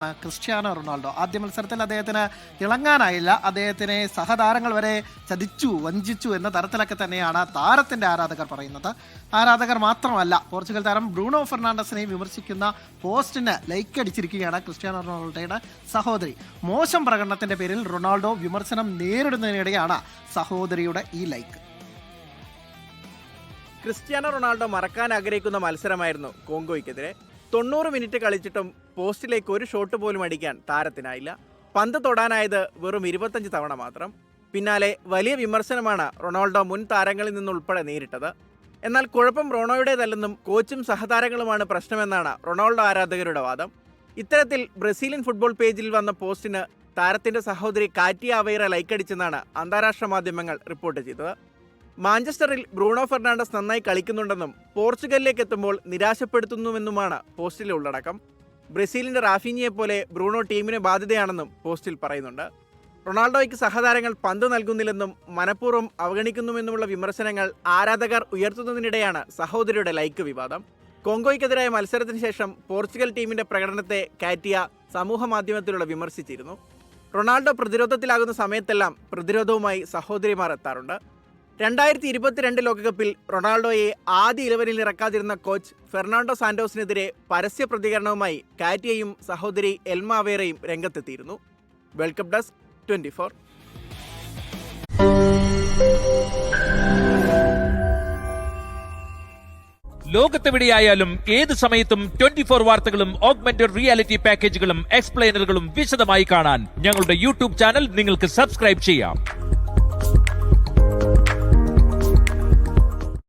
Cristiano Ronaldo ആദ്യ മത്സരത്തിൽ അദ്ദേഹത്തിന് തിളങ്ങാനായില്ല. അദ്ദേഹത്തിനെ സഹതാരങ്ങൾ വരെ ചതിച്ചു, വഞ്ചിച്ചു എന്ന തരത്തിലൊക്കെ തന്നെയാണ് താരത്തിന്റെ ആരാധകർ പറയുന്നത്. ആരാധകർ മാത്രമല്ല, പോർച്ചുഗൽ താരം ബ്രൂണോ ഫെർണാണ്ടസിനെ വിമർശിക്കുന്ന പോസ്റ്റിന് ലൈക്ക് അടിച്ചിരിക്കുകയാണ് ക്രിസ്ത്യാനോ റൊണാൾഡോയുടെ സഹോദരി. മോശം പ്രകടനത്തിന്റെ പേരിൽ റൊണാൾഡോ വിമർശനം നേരിടുന്നതിനിടെയാണ് സഹോദരിയുടെ ഈ ലൈക്ക്. ക്രിസ്ത്യാനോ റൊണാൾഡോ മറക്കാൻ ആഗ്രഹിക്കുന്ന മത്സരമായിരുന്നു കോങ്കോയ്ക്കെതിരെ. 90 മിനിറ്റ് കളിച്ചിട്ടും പോസ്റ്റിലേക്ക് ഒരു ഷോട്ട് പോലും അടിക്കാൻ താരത്തിനായില്ല. പന്ത് തൊടാനായത് വെറും 25 തവണ മാത്രം. പിന്നാലെ വലിയ വിമർശനമാണ് റൊണാൾഡോ മുൻ താരങ്ങളിൽ നിന്നുൾപ്പെടെ നേരിട്ടത്. എന്നാൽ കുഴപ്പം റൊണോയുടേതല്ലെന്നും കോച്ചും സഹതാരങ്ങളുമാണ് പ്രശ്നമെന്നാണ് റൊണാൾഡോ ആരാധകരുടെ വാദം. ഇത്തരത്തിൽ ബ്രസീലിയൻ ഫുട്ബോൾ പേജിൽ വന്ന പോസ്റ്റിന് താരത്തിന്റെ സഹോദരി കാറ്റിയ അവൈറ ലൈക്കടിച്ചെന്നാണ് അന്താരാഷ്ട്ര മാധ്യമങ്ങൾ റിപ്പോർട്ട് ചെയ്തത്. മാഞ്ചസ്റ്ററിൽ ബ്രൂണോ ഫെർണാണ്ടസ് നന്നായി കളിക്കുന്നുണ്ടെന്നും പോർച്ചുഗലിലേക്ക് എത്തുമ്പോൾ നിരാശപ്പെടുത്തുന്നുവെന്നുമാണ് പോസ്റ്റിലെ ഉള്ളടക്കം. ബ്രസീലിന്റെ റാഫീനിയെ പോലെ ബ്രൂണോ ടീമിന് ബാധ്യതയാണെന്നും പോസ്റ്റിൽ പറയുന്നുണ്ട്. റൊണാൾഡോയ്ക്ക് സഹതാരങ്ങൾ പന്ത് നൽകുന്നില്ലെന്നും മനഃപൂർവ്വം അവഗണിക്കുന്നുവെന്നുമുള്ള വിമർശനങ്ങൾ ആരാധകർ ഉയർത്തുന്നതിനിടെയാണ് സഹോദരിയുടെ ലൈക്ക് വിവാദം. കോങ്കോയ്ക്കെതിരായ മത്സരത്തിന് ശേഷം പോർച്ചുഗൽ ടീമിന്റെ പ്രകടനത്തെ കാറ്റിയ സമൂഹ മാധ്യമത്തിലൂടെ വിമർശിച്ചിരുന്നു. റൊണാൾഡോ പ്രതിരോധത്തിലാകുന്ന സമയത്തെല്ലാം പ്രതിരോധവുമായി സഹോദരിമാർ എത്താറുണ്ട്. 2022 ലോകകപ്പിൽ റൊണാൾഡോയെ ആദ്യ 11-ൽ ഇറക്കാതിരുന്ന കോച്ച് ഫെർണാണ്ടോ സാന്റോസിനെതിരെ പരസ്യ പ്രതികരണവുമായി കാറ്റിയയും സഹോദരി എൽമ അവേറയും രംഗത്തെത്തിയിരുന്നു. World cup desk 24. ലോകത്തെവിടെയായാലും ഏത് സമയത്തും 24 വാർത്തകളും ഓഗ്മെന്റഡ് റിയാലിറ്റി പാക്കേജുകളും എക്സ്പ്ലെയിനറുകളും വിശദമായി കാണാൻ ഞങ്ങളുടെ യൂട്യൂബ് ചാനൽ നിങ്ങൾക്ക് സബ്സ്ക്രൈബ് ചെയ്യാം.